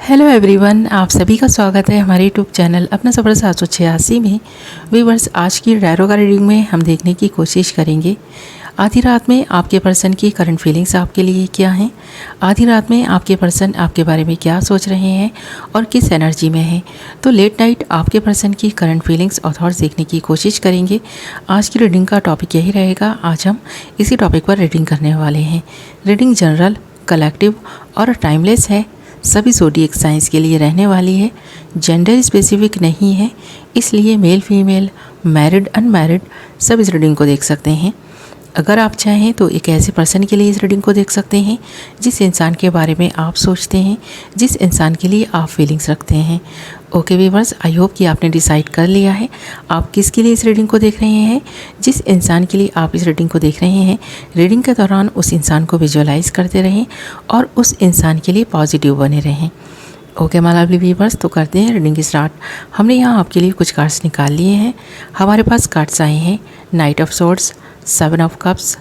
Hello everyone, आप सभी का स्वागत है हमारे यूट्यूब चैनल अपना सफ़र 786 में। व्यूअर्स, आज की टैरो कार्ड रीडिंग में हम देखने की कोशिश करेंगे आधी रात में आपके पर्सन की करंट फीलिंग्स आपके लिए क्या हैं, आधी रात में आपके पर्सन आपके बारे में क्या सोच रहे हैं और किस एनर्जी में हैं। तो लेट नाइट आपके पर्सन की करंट फीलिंग्स और थॉट्स देखने की कोशिश करेंगे। आज की रीडिंग का टॉपिक यही रहेगा। आज हम इसी टॉपिक पर रीडिंग करने वाले हैं। रीडिंग जनरल, कलेक्टिव और टाइमलेस है। सभी ज़ोडिएक साइंस के लिए रहने वाली है। जेंडर स्पेसिफिक नहीं है, इसलिए मेल फीमेल, मैरिड अनमैरिड सब इस रीडिंग को देख सकते हैं। अगर आप चाहें तो एक ऐसे पर्सन के लिए इस रीडिंग को देख सकते हैं जिस इंसान के बारे में आप सोचते हैं, जिस इंसान के लिए आप फीलिंग्स रखते हैं। ओके व्यूअर्स, आई होप कि आपने डिसाइड कर लिया है आप किसके लिए इस रीडिंग को देख रहे हैं। जिस इंसान के लिए आप इस रीडिंग को देख रहे हैं, रीडिंग के दौरान उस इंसान को विजुअलाइज करते रहें और उस इंसान के लिए पॉजिटिव बने रहें। ओके माय लवली व्यूअर्स, तो करते हैं रीडिंग स्टार्ट। हमने यहाँ आपके लिए कुछ कार्ड्स निकाल लिए हैं। हमारे पास कार्ड्स आए हैं knight of swords, 7 of cups,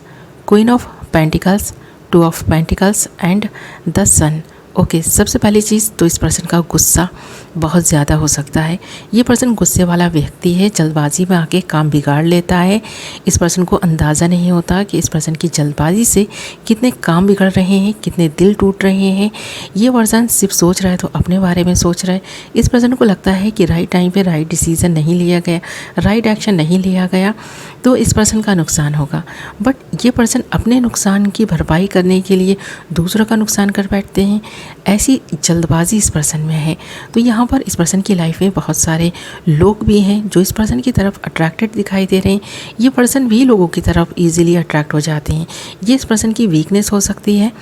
queen of pentacles, 2 of pentacles and the sun. Okay, सबसे पहली चीज़ तो इस पर्सन का गुस्सा बहुत ज़्यादा हो सकता है। ये पर्सन गुस्से वाला व्यक्ति है, जल्दबाजी में आके काम बिगाड़ लेता है। इस पर्सन को अंदाज़ा नहीं होता कि इस पर्सन की जल्दबाजी से कितने काम बिगड़ रहे हैं, कितने दिल टूट रहे हैं। ये पर्सन सिर्फ सोच रहा है तो अपने बारे में सोच रहा है। इस पर्सन को लगता है कि राइट टाइम पे राइट डिसीज़न नहीं लिया गया, राइट एक्शन नहीं लिया गया तो इस पर्सन का नुकसान होगा। बट ये पर्सन अपने नुकसान की भरपाई करने के लिए दूसरों का नुकसान कर बैठते हैं। ऐसी जल्दबाजी इस पर्सन में है। तो यहाँ पर इस पर्सन की लाइफ में बहुत सारे लोग भी हैं जो इस पर्सन की तरफ अट्रैक्टेड दिखाई दे रहे हैं। ये पर्सन भी लोगों की तरफ इजीली अट्रैक्ट हो जाते हैं। ये इस पर्सन की वीकनेस हो सकती है।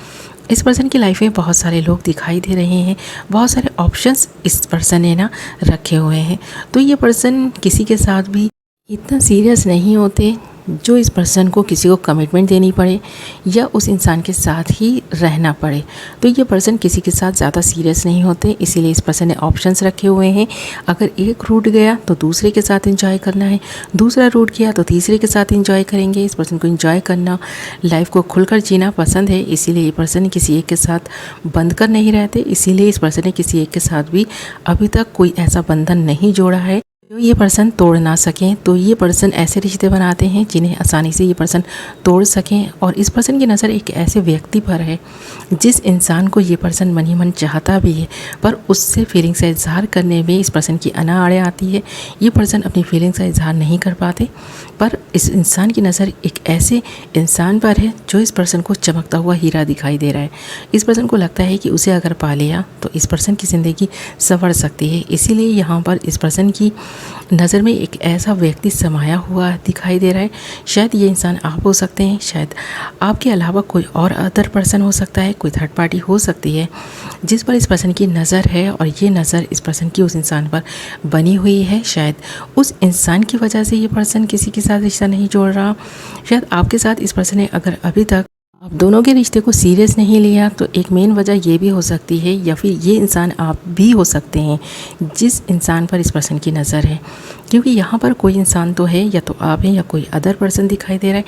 इस पर्सन की लाइफ में बहुत सारे लोग दिखाई दे रहे हैं, बहुत सारे ऑप्शंस इस पर्सन ने ना रखे हुए हैं। तो ये पर्सन किसी के साथ भी इतना सीरियस नहीं होते जो इस पर्सन को किसी को कमिटमेंट देनी पड़े या उस इंसान के साथ ही रहना पड़े। तो ये पर्सन किसी के साथ ज़्यादा सीरियस नहीं होते, इसीलिए इस पर्सन ने ऑप्शंस रखे हुए हैं। अगर एक रूट गया तो दूसरे के साथ एंजॉय करना है, दूसरा रूट गया तो तीसरे के साथ एंजॉय करेंगे। इस पर्सन को एंजॉय करना, लाइफ को खुलकर जीना पसंद है, इसीलिए ये पर्सन किसी एक के साथ बंध कर नहीं रहते। इसीलिए इस पर्सन ने किसी एक के साथ भी अभी तक कोई ऐसा बंधन नहीं जोड़ा है जो ये पर्सन तोड़ ना सकें। तो ये पर्सन ऐसे रिश्ते बनाते हैं जिन्हें आसानी से ये पर्सन तोड़ सकें। और इस पर्सन की नज़र एक ऐसे व्यक्ति पर है जिस इंसान को ये पर्सन मन ही मन चाहता भी है, पर उससे फीलिंग्स का इजहार करने में इस पर्सन की अना आड़े आती है। ये पर्सन अपनी फीलिंग्स का इजहार नहीं कर पाते, पर इस इंसान की नज़र एक ऐसे इंसान पर है जो इस पर्सन को चमकता हुआ हीरा दिखाई दे रहा है। इस पर्सन को लगता है कि उसे अगर पा लिया तो इस पर्सन की ज़िंदगी संवर सकती है। इसीलिए यहाँ पर इस पर्सन की नज़र में एक ऐसा व्यक्ति समाया हुआ दिखाई दे रहा है। शायद ये इंसान आप हो सकते हैं, शायद आपके अलावा कोई और अदर पर्सन हो सकता है, कोई थर्ड पार्टी हो सकती है जिस पर इस पर्सन की नज़र है और ये नज़र इस पर्सन की उस इंसान पर बनी हुई है। शायद उस इंसान की वजह से ये पर्सन किसी के साथ रिश्ता नहीं जोड़ रहा। शायद आपके साथ इस पर्सन ने अगर अभी तक आप दोनों के रिश्ते को सीरियस नहीं लिया तो एक मेन वजह ये भी हो सकती है, या फिर ये इंसान आप भी हो सकते हैं जिस इंसान पर इस पर्सन की नज़र है। क्योंकि यहाँ पर कोई इंसान तो है, या तो आप हैं या कोई अदर पर्सन दिखाई दे रहा है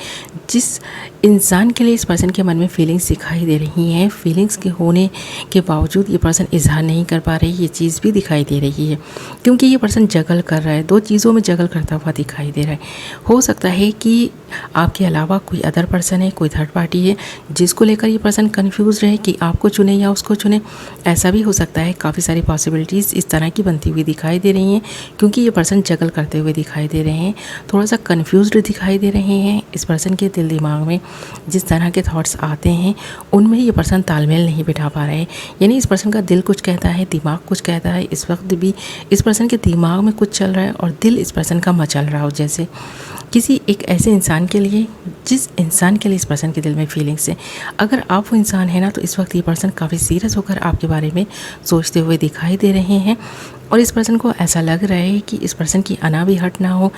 जिस इंसान के लिए इस पर्सन के मन में फीलिंग्स दिखाई दे रही हैं। फीलिंग्स के होने के बावजूद ये पर्सन इजहार नहीं कर पा रही, ये चीज़ भी दिखाई दे रही है। क्योंकि ये पर्सन जगल कर रहा है, दो चीज़ों में जगल करता हुआ दिखाई दे रहा है। हो सकता है कि आपके अलावा कोई अदर पर्सन है, कोई थर्ड पार्टी है जिसको लेकर ये पर्सन कंफ्यूज रहे कि आपको चुने या उसको चुने। ऐसा भी हो सकता है। काफ़ी सारी पॉसिबिलिटीज़ इस तरह की बनती हुई दिखाई दे रही हैं क्योंकि ये पर्सन जगल करते हुए दिखाई दे रहे हैं, थोड़ा सा कंफ्यूज्ड दिखाई दे रहे हैं। इस पर्सन के दिल दिमाग में जिस तरह के थॉट्स आते हैं उनमें ये पर्सन तालमेल नहीं बिठा पा रहे हैं। यानी इस पर्सन का दिल कुछ कहता है, दिमाग कुछ कहता है। इस वक्त भी इस पर्सन के दिमाग में कुछ चल रहा है और दिल इस पर्सन का मचल रहा हो, जैसे किसी एक ऐसे इंसान के लिए जिस इंसान के लिए इस पर्सन के दिल में फीलिंग्स है। अगर आप वो इंसान है ना, तो इस वक्त ये पर्सन काफ़ी सीरियस होकर आपके बारे में सोचते हुए दिखाई दे रहे हैं। और इस पर्सन को ऐसा लग रहा है कि इस पर्सन की अना भी हट ना हो,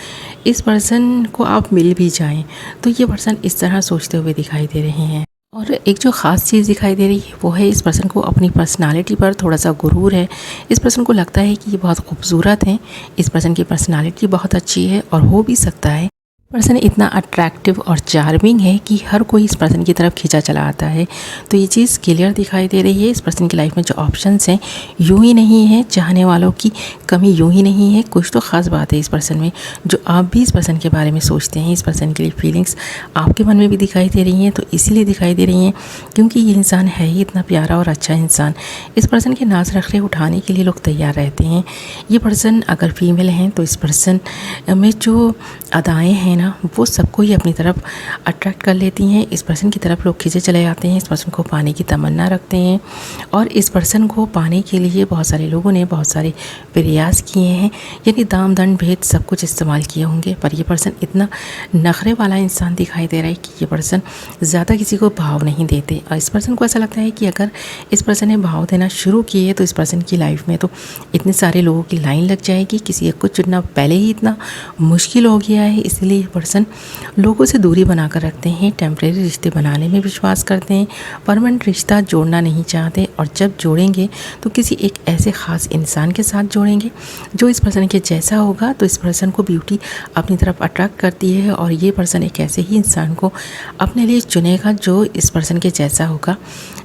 इस पर्सन को आप मिल भी जाएं। तो ये पर्सन इस तरह सोचते हुए दिखाई दे रहे हैं। और एक जो ख़ास चीज़ दिखाई दे रही है वो है इस पर्सन को अपनी पर्सनालिटी पर थोड़ा सा गुरूर है। इस पर्सन को लगता है कि ये बहुत खूबसूरत हैं, इस पर्सन की पर्सनालिटी बहुत अच्छी है और हो भी सकता है पर्सन इतना अट्रैक्टिव और चार्मिंग है कि हर कोई इस पर्सन की तरफ खींचा चला आता है। तो ये चीज़ क्लियर दिखाई दे रही है। इस पर्सन की लाइफ में जो ऑप्शंस हैं यूं ही नहीं है, चाहने वालों की कमी यूं ही नहीं है, कुछ तो ख़ास बात है इस पर्सन में जो आप भी इस पर्सन के बारे में सोचते हैं। इस पर्सन के लिए फीलिंग्स आपके मन में भी दिखाई दे रही हैं। तो इसीलिए दिखाई दे रही हैं क्योंकि ये इंसान है ही इतना प्यारा और अच्छा इंसान। इस पर्सन के नाज रखले उठाने के लिए लोग तैयार रहते हैं। ये पर्सन अगर फीमेल हैं तो इस पर्सन में जो अदाएँ हैं ना वो सबको ही अपनी तरफ अट्रैक्ट कर लेती हैं। इस पर्सन की तरफ लोग खींचे चले जाते हैं। इस पर्सन को पाने की तमन्ना रखते हैं और इस पर्सन को पाने के लिए बहुत सारे लोगों ने बहुत सारे प्रयास किए हैं, यानी दाम दंड भेद सब कुछ इस्तेमाल किए होंगे। पर ये पर्सन इतना नखरे वाला इंसान दिखाई दे रहा है कि ये पर्सन ज़्यादा किसी को भाव नहीं देते। और इस पर्सन को ऐसा लगता है कि अगर इस पर्सन ने भाव देना शुरू किए तो इस पर्सन की लाइफ में तो इतने सारे लोगों की लाइन लग जाएगी, किसी एक को चुनना पहले ही इतना मुश्किल हो गया है। इसलिए ये पर्सन लोगों से दूरी बनाकर रखते हैं, टेम्परेरी रिश्ते बनाने में विश्वास करते हैं, परमानेंट रिश्ता जोड़ना नहीं चाहते। और जब जोड़ेंगे तो किसी एक ऐसे ख़ास इंसान के साथ जोड़ेंगे जो इस पर्सन के जैसा होगा। तो इस पर्सन को ब्यूटी अपनी तरफ अट्रैक्ट करती है और ये पर्सन एक ऐसे ही इंसान को अपने लिए चुनेगा जो इस पर्सन के जैसा होगा।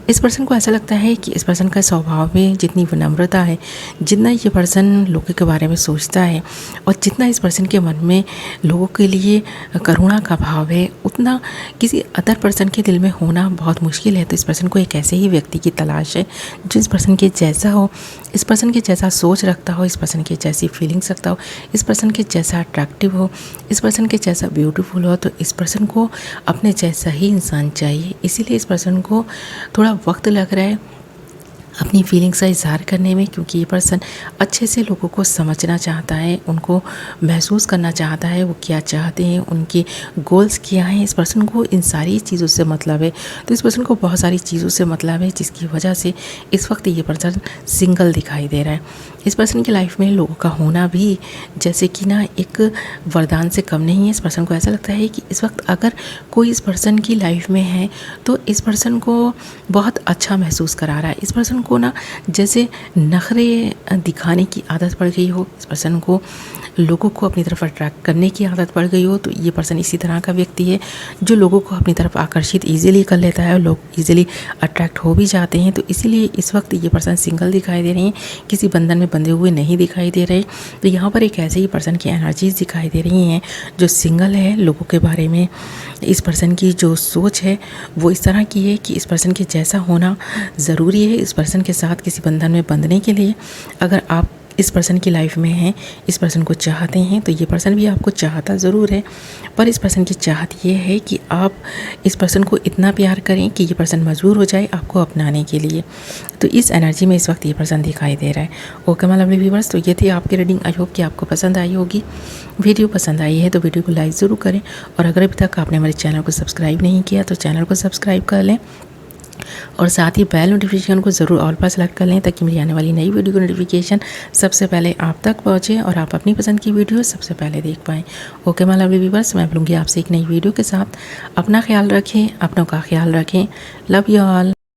इस पर्सन को ऐसा लगता है कि इस पर्सन का स्वभाव में जितनी विनम्रता है, जितना ये पर्सन लोगों के बारे में सोचता है और जितना इस पर्सन के मन में लोगों के लिए करुणा का भाव है, उतना किसी अदर पर्सन के दिल में होना बहुत मुश्किल है। तो इस पर्सन को एक ऐसे ही व्यक्ति की तलाश है जो इस पर्सन के जैसा हो, इस पर्सन के जैसा सोच रखता हो, इस पर्सन के जैसी फीलिंग्स रखता हो, इस पर्सन के जैसा अट्रैक्टिव हो, इस पर्सन के जैसा ब्यूटीफुल हो। तो इस पर्सन को अपने जैसा ही इंसान चाहिए। इसीलिए इस पर्सन को थोड़ा वक्त लग रहा है अपनी फीलिंग्स का इज़हार करने में, क्योंकि ये पर्सन अच्छे से लोगों को समझना चाहता है, उनको महसूस करना चाहता है वो क्या चाहते हैं, उनके गोल्स क्या हैं। इस पर्सन को इन सारी चीज़ों से मतलब है। तो इस पर्सन को बहुत सारी चीज़ों से मतलब है जिसकी वजह से इस वक्त ये पर्सन सिंगल दिखाई दे रहा है। इस पर्सन की लाइफ में लोगों का होना भी जैसे कि ना एक वरदान से कम नहीं है। इस पर्सन को ऐसा लगता है कि इस वक्त अगर कोई इस पर्सन की लाइफ में है तो इस पर्सन को बहुत अच्छा महसूस करा रहा है। इस पर्सन को ना जैसे नखरे दिखाने की आदत पड़ गई हो, इस पर्सन को लोगों को अपनी तरफ अट्रैक्ट करने की आदत पड़ गई हो। तो ये पर्सन इसी तरह का व्यक्ति है जो लोगों को अपनी तरफ आकर्षित ईजिली कर लेता है, लोग ईजिली अट्रैक्ट हो भी जाते हैं। तो इसीलिए इस वक्त ये पर्सन सिंगल दिखाई दे रहे हैं, किसी बंधन में बंधे हुए नहीं दिखाई दे रहे। तो यहाँ पर एक ऐसे ही पर्सन की एनर्जीज दिखाई दे रही हैं जो सिंगल है। लोगों के बारे में इस पर्सन की जो सोच है वो इस तरह की है कि इस पर्सन के जैसा होना ज़रूरी है। इस पर्सन के साथ किसी बंधन में बंधने के लिए अगर आप इस पर्सन की लाइफ में हैं, इस पर्सन को चाहते हैं, तो ये पर्सन भी आपको चाहता ज़रूर है। पर इस पर्सन की चाहत ये है कि आप इस पर्सन को इतना प्यार करें कि ये पर्सन मजबूर हो जाए आपको अपनाने के लिए। तो इस एनर्जी में इस वक्त ये पर्सन दिखाई दे रहा है। ओके माय लवली व्यूअर्स, तो ये थी आपकी रीडिंग। आई होप कि आपको पसंद आई होगी। वीडियो पसंद आई है तो वीडियो को लाइक ज़रूर करें और अगर अभी तक आपने हमारे चैनल को सब्सक्राइब नहीं किया तो चैनल को सब्सक्राइब कर लें और साथ ही बेल नोटिफिकेशन को ज़रूर ऑल पर सेलेक्ट कर लें ताकि मेरी आने वाली नई वीडियो की नोटिफिकेशन सबसे पहले आप तक पहुंचे और आप अपनी पसंद की वीडियो सबसे पहले देख पाएँ। ओके माय लवली व्यूअर्स, मैं मिलूंगी आपसे एक नई वीडियो के साथ। अपना ख्याल रखें, अपनों का ख्याल रखें। Love you all.